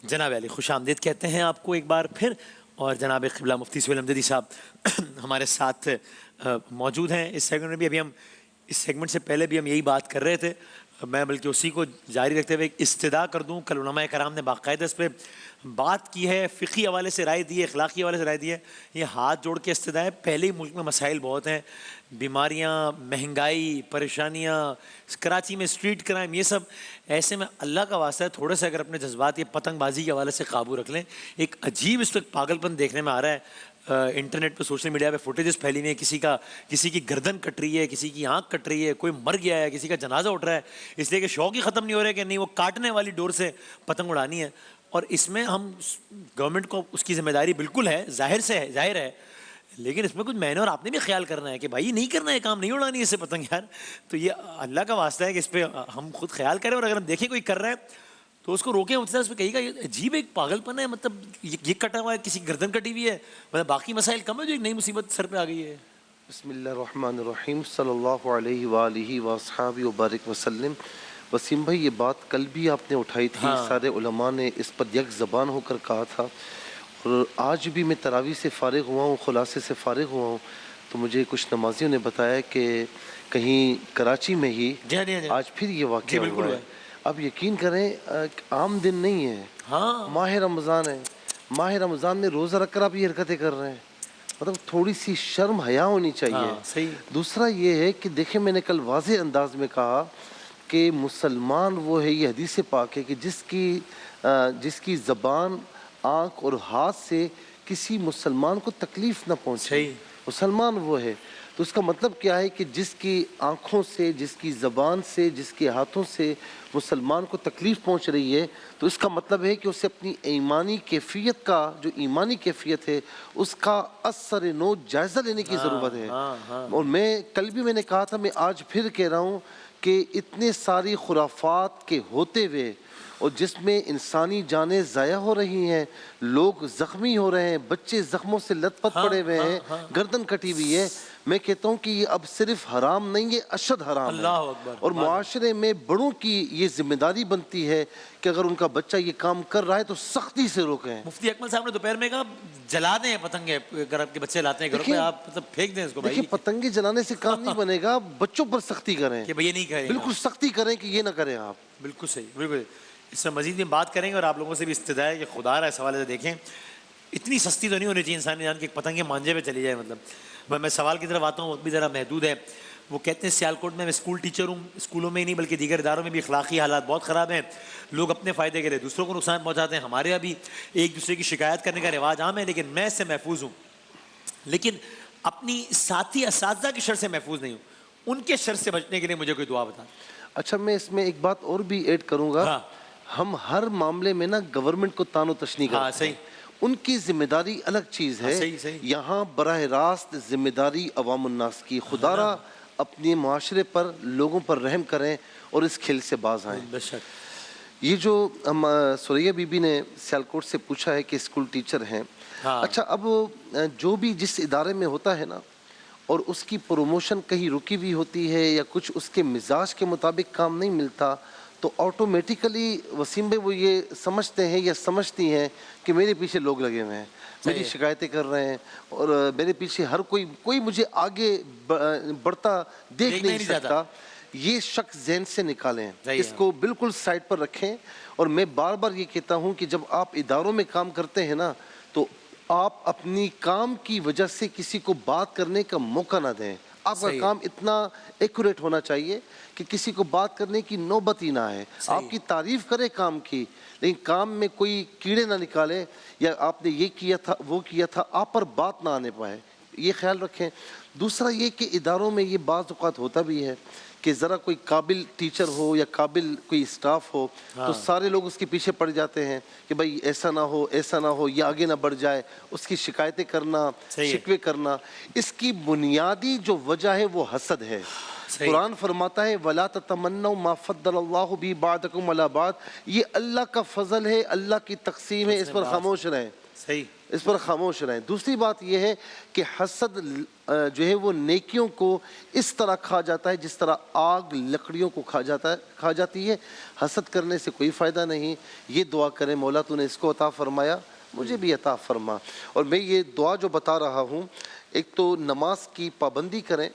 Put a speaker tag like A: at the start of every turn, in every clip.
A: جناب علی خوش آمدید کہتے ہیں آپ کو ایک بار پھر، اور جناب قبلہ مفتی سہیل امجدی صاحب ہمارے ساتھ موجود ہیں اس سیگمنٹ میں بھی. ابھی ہم اس سیگمنٹ سے پہلے بھی ہم یہی بات کر رہے تھے، میں بلکہ اسی کو جاری رکھتے ہوئے ایک استدعا کر دوں. کل علماء کرام نے باقاعدہ اس پہ بات کی ہے، فقہی حوالے سے رائے دی ہے، اخلاقی حوالے سے رائے دی ہے. یہ ہاتھ جوڑ کے استدعا ہے. پہلے ہی ملک میں مسائل بہت ہیں، بیماریاں، مہنگائی، پریشانیاں، کراچی میں اسٹریٹ کرائم، یہ سب. ایسے میں اللہ کا واسطہ ہے تھوڑے سے اگر اپنے جذبات یہ پتنگ بازی کے حوالے سے قابو رکھ لیں. ایک عجیب اس وقت پاگل پن دیکھنے میں آ رہا ہے. انٹرنیٹ پہ سوشل میڈیا پہ فوٹیجز پھیلی ہوئی ہیں، کسی کی گردن کٹ رہی ہے، کسی کی آنکھ کٹ رہی ہے، کوئی مر گیا ہے، کسی کا جنازہ اٹھ رہا ہے، اس لیے کہ شوق ہی ختم نہیں ہو رہا ہے کہ نہیں وہ کاٹنے والی ڈور سے پتنگ اڑانی ہے. اور اس میں ہم گورنمنٹ کو اس کی ذمہ داری بالکل ہے، ظاہر ہے، لیکن اس میں کچھ میں نے اور آپ نے بھی خیال کرنا ہے کہ بھائی نہیں کرنا ہے کام، نہیں اڑانی ہے اس سے پتنگ یار. تو یہ اللہ کا واسطہ ہے کہ اس پہ ہم خود خیال کریں، اور اگر ہم دیکھیں کوئی کر رہا ہے تو اس کو روکیں. اس پہ کہیے گا یہ عجیب ایک پاگل پن ہے، مطلب یہ کٹا ہوا ہے، کسی کی گردن کٹی ہوئی ہے، مطلب باقی مسائل کم ہے جو ایک نئی مصیبت سر پہ آ گئی ہے.
B: بسم اللہ الرحمن الرحیم، صلی اللہ علیہ وآلہ وصحابہ وبارک وسلم. وسیم بھائی یہ بات کل بھی آپ نے اٹھائی تھی، سارے علماء نے اس پر یک زبان ہو کر کہا تھا، اور آج بھی میں تراویح سے فارغ ہوا ہوں، خلاصے سے فارغ ہوا ہوں، تو مجھے کچھ نمازیوں نے بتایا کہ کہیں کراچی میں ہی آج پھر یہ واقعہ ہوا ہے. اب یقین کریں عام دن نہیں ہے، ماہ رمضان ہے، ماہ رمضان میں روزہ رکھ کر آپ یہ حرکتیں کر رہے ہیں، مطلب تھوڑی سی شرم حیا ہونی چاہیے. دوسرا یہ ہے کہ دیکھیں میں نے کل واضح انداز میں کہا کہ مسلمان وہ ہے، یہ حدیث پاک ہے کہ جس کی زبان، آنکھ اور ہاتھ سے کسی مسلمان کو تکلیف نہ پہنچے، مسلمان وہ ہے. تو اس کا مطلب کیا ہے کہ جس کی آنکھوں سے، جس کی زبان سے، جس کے ہاتھوں سے مسلمان کو تکلیف پہنچ رہی ہے، تو اس کا مطلب ہے کہ اسے اپنی ایمانی کیفیت کا، جو ایمانی کیفیت ہے، اس کا اثر نو جائزہ لینے کی ضرورت ہے. اور کل بھی میں نے کہا تھا، میں آج پھر کہہ رہا ہوں کہ اتنے ساری خرافات کے ہوتے ہوئے، اور جس میں انسانی جانیں ضائع ہو رہی ہیں، لوگ زخمی ہو رہے ہیں، بچے زخموں سے لت پت پڑے ہوئے ہیں، گردن کٹی ہوئی ہے، میں کہتا ہوں کہ یہ اب صرف حرام نہیں، یہ اشد حرام ہے. اور معاشرے میں بڑوں کی یہ ذمہ داری بنتی ہے کہ اگر ان کا بچہ یہ کام کر رہا ہے تو سختی سے روکیں.
A: مفتی اکمل صاحب نے دوپہر میں کہا جلا دیں پتنگیں، اگر آپ کے بچے لاتے ہیں گھروں پہ آپ مطلب پھینک دیں اس کو.
B: دیکھیں پتنگیں جلانے سے کام نہیں بنے گا، بچوں پر سختی کریں
A: کہ یہ نہیں کریں،
B: بالکل سختی کریں کہ یہ نہ کریں آپ.
A: بالکل صحیح، بالکل. اس میں مزید بھی بات کریں گے، اور آپ لوگوں سے بھی استدعا ہے کہ خدا رہا اس حوالے سے دیکھیں اتنی سستی تو نہیں ہونی چاہیے انسانی جان کی پتنگیں مانجے پہ چلی جائے. مطلب میں سوال کی طرف آتا ہوں، وہ بھی ذرا محدود ہے. وہ کہتے ہیں سیالکوٹ میں اسکول ٹیچر ہوں، اسکولوں میں ہی نہیں بلکہ دیگر اداروں میں بھی اخلاقی حالات بہت خراب ہیں. لوگ اپنے فائدے کے لیے دوسروں کو نقصان پہنچاتے ہیں. ہمارے یہاں بھی ایک دوسرے کی شکایت کرنے کا رواج عام ہے، لیکن میں اس سے محفوظ ہوں، لیکن اپنی ساتھی اساتذہ کی شر سے محفوظ نہیں ہوں. ان کے شر سے بچنے کے لیے مجھے کوئی دعا بتا.
B: اچھا میں اس میں ایک بات اور بھی ایڈ کروں گا. ہم ہر معاملے میں نا گورنمنٹ کو تان و تشنیع کرتے ہیں، ان کی ذمہ داری الگ چیز ہے. یہاں براہ راست ذمہ داری عوام الناس کی. خدا را اپنے معاشرے پر، لوگوں پر رحم کریں اور اس کھیل سے باز آئیں. یہ جو سوریا بی بی نے سیالکوٹ سے پوچھا ہے کہ اسکول ٹیچر ہیں، اچھا اب جو بھی جس ادارے میں ہوتا ہے نا، اور اس کی پروموشن کہیں رکی ہوئی ہوتی ہے یا کچھ اس کے مزاج کے مطابق کام نہیں ملتا، تو آٹومیٹیکلی وسیم بھائی وہ یہ سمجھتے ہیں یا سمجھتی ہیں کہ میرے پیچھے لوگ لگے ہوئے ہیں، میری شکایتیں کر رہے ہیں، اور میرے پیچھے ہر کوئی مجھے آگے بڑھتا دیکھ نہیں سکتا. یہ شک ذہن سے نکالیں، اس کو بالکل سائڈ پر رکھیں. اور میں بار بار یہ کہتا ہوں کہ جب آپ اداروں میں کام کرتے ہیں نا، تو آپ اپنی کام کی وجہ سے کسی کو بات کرنے کا موقع نہ دیں. آپ کا کام اتنا ایکوریٹ ہونا چاہیے کہ کسی کو بات کرنے کی نوبت ہی نہ آئے. آپ کی تعریف کرے کام کی، لیکن کام میں کوئی کیڑے نہ نکالے، یا آپ نے یہ کیا تھا وہ کیا تھا، آپ پر بات نہ آنے پائے. یہ خیال رکھیں. دوسرا یہ کہ اداروں میں یہ بعض اوقات ہوتا بھی ہے کہ ذرا کوئی قابل ٹیچر ہو یا قابل کوئی اسٹاف ہو تو سارے لوگ اس کے پیچھے پڑ جاتے ہیں کہ بھائی ایسا نہ ہو، ایسا نہ ہو، یہ آگے نہ بڑھ جائے، اس کی شکایتیں کرنا، شکوے کرنا. اس کی بنیادی جو وجہ ہے وہ حسد ہے. قرآن فرماتا ہے وَلَا تَتَمَنَّوْا مَا فَضَّلَ اللَّهُ بِهِ بَعْضَكُمْ عَلَىٰ بَعْضٍ. یہ اللہ کا فضل ہے، اللہ کی تقسیم ہے، اس پر خاموش رہیں. اس پر خاموش رہیں۔ دوسری بات یہ ہے کہ حسد جو ہے وہ نیکیوں کو اس طرح کھا جاتا ہے جس طرح آگ لکڑیوں کو کھا جاتی ہے۔ حسد کرنے سے کوئی فائدہ نہیں۔ یہ دعا کریں مولا تو نے اس کو عطا فرمایا، مجھے بھی عطا فرما۔ اور میں یہ دعا جو بتا رہا ہوں، ایک تو نماز کی پابندی کریں،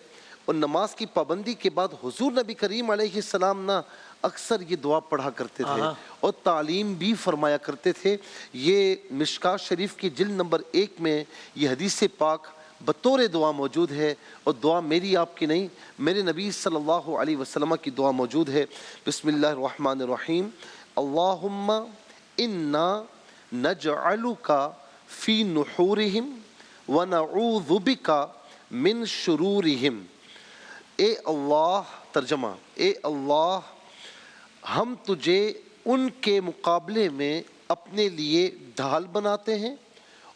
B: اور نماز کی پابندی کے بعد حضور نبی کریم علیہ السلام نا اکثر یہ دعا پڑھا کرتے تھے اور تعلیم بھی فرمایا کرتے تھے۔ یہ مشکاۃ شریف کی جلد نمبر 1 میں یہ حدیث پاک بطور دعا موجود ہے، اور دعا میری آپ کی نہیں، میرے نبی صلی اللہ علیہ وسلم کی دعا موجود ہے۔ بسم اللہ الرحمن الرحیم، اللہم انا نجعلک فی نحورہم ونعوذ بک من شرورہم۔ اے اللہ، ترجمہ، اے اللہ ہم تجھے ان کے مقابلے میں اپنے لیے ڈھال بناتے ہیں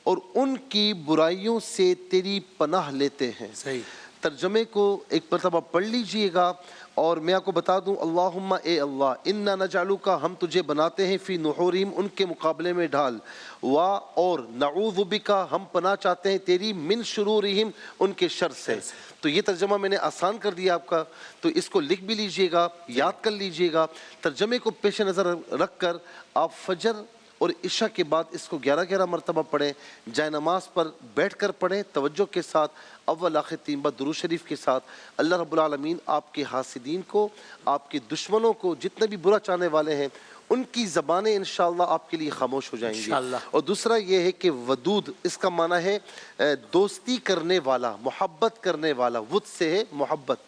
B: اور ان کی برائیوں سے تیری پناہ لیتے ہیں۔
A: صحیح۔
B: ترجمے کو ایک مرتبہ پڑھ لیجئے گا، اور میں آپ کو بتا دوں، اللہم اے اللہ، انا نجعلک ہم تجھے بناتے ہیں، فی نحورہم ان کے مقابلے میں ڈھال، اور نعوذ بک ہم پناہ چاہتے ہیں تیری، من شرورہم ان کے شر سے۔ تو یہ ترجمہ میں نے آسان کر دیا آپ کا، تو اس کو لکھ بھی لیجئے گا، یاد کر لیجئے گا۔ ترجمے کو پیش نظر رکھ کر آپ فجر اور عشاء کے بعد اس کو 11 مرتبہ پڑھیں، جائے نماز پر بیٹھ کر پڑھیں توجہ کے ساتھ، اول آخر 3 بار درود شریف کے ساتھ۔ اللہ رب العالمین آپ کے حاسدین کو، آپ کے دشمنوں کو، جتنے بھی برا چاہنے والے ہیں، ان کی زبانیں انشاءاللہ آپ کے لیے خاموش ہو جائیں گی۔ اور دوسرا یہ ہے کہ ودود، اس کا معنی ہے دوستی کرنے والا، محبت کرنے والا، ود سے ہے محبت،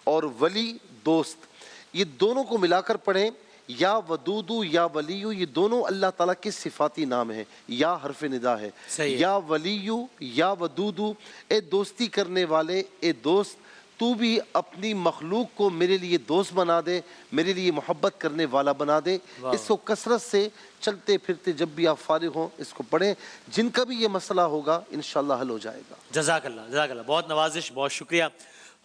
B: اور ولی دوست، یہ دونوں کو ملا کر پڑھیں۔ یا ودودو یا ولیو، یہ دونوں اللہ تعالیٰ کے صفاتی نام ہیں، یا حرف ندا ہے۔ یا ولیو یا ودودو، اے دوستی کرنے والے، اے دوست تو بھی اپنی مخلوق کو میرے لیے دوست بنا دے، میرے لیے محبت کرنے والا بنا دے۔ اس کو کثرت سے چلتے پھرتے جب بھی آپ فارغ ہوں اس کو پڑھیں، جن کا بھی یہ مسئلہ ہوگا انشاءاللہ حل ہو جائے گا۔
A: جزاک اللہ، جزاک اللہ، بہت نوازش، بہت شکریہ۔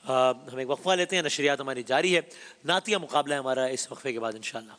A: ہم ایک وقفہ لیتے ہیں، نشریات ہماری جاری ہے، نعتیہ مقابلہ ہے ہمارا اس وقفے کے بعد انشاءاللہ۔